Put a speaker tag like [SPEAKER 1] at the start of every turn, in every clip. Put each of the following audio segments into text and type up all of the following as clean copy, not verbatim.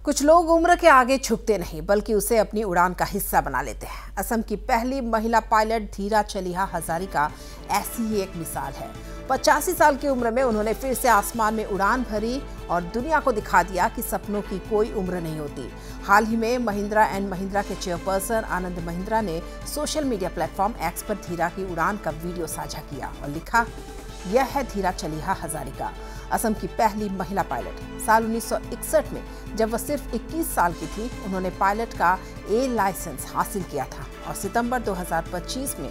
[SPEAKER 1] कुछ लोग उम्र के आगे झुकते नहीं बल्कि उसे अपनी उड़ान का हिस्सा बना लेते हैं। असम की पहली महिला पायलट धीरा चलिहा हजारिका ऐसी ही एक मिसाल है। 85 साल की उम्र में उन्होंने फिर से आसमान में उड़ान भरी और दुनिया को दिखा दिया कि सपनों की कोई उम्र नहीं होती। हाल ही में महिंद्रा एंड महिंद्रा के चेयरपर्सन आनंद महिंद्रा ने सोशल मीडिया प्लेटफॉर्म एक्स पर धीरा की उड़ान का वीडियो साझा किया और लिखा, यह है धीरा चलिहा हजारिका, असम की पहली महिला पायलट। साल 1961 में जब वह सिर्फ 21 साल की थी, उन्होंने पायलट का ए लाइसेंस हासिल किया था और सितंबर 2025 में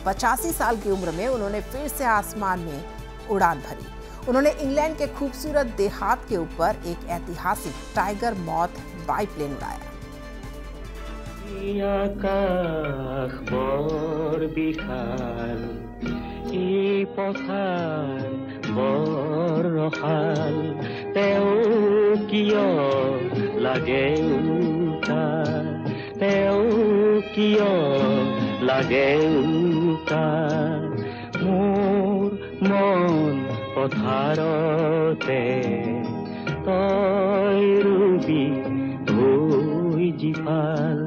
[SPEAKER 1] 85 साल की उम्र में उन्होंने फिर से आसमान में उड़ान भरी। उन्होंने इंग्लैंड के खूबसूरत देहात के ऊपर एक ऐतिहासिक टाइगर मॉथ बाईप्लेन उड़ाया।
[SPEAKER 2] मोर मन पथारते तय रूबी भुई जिफाल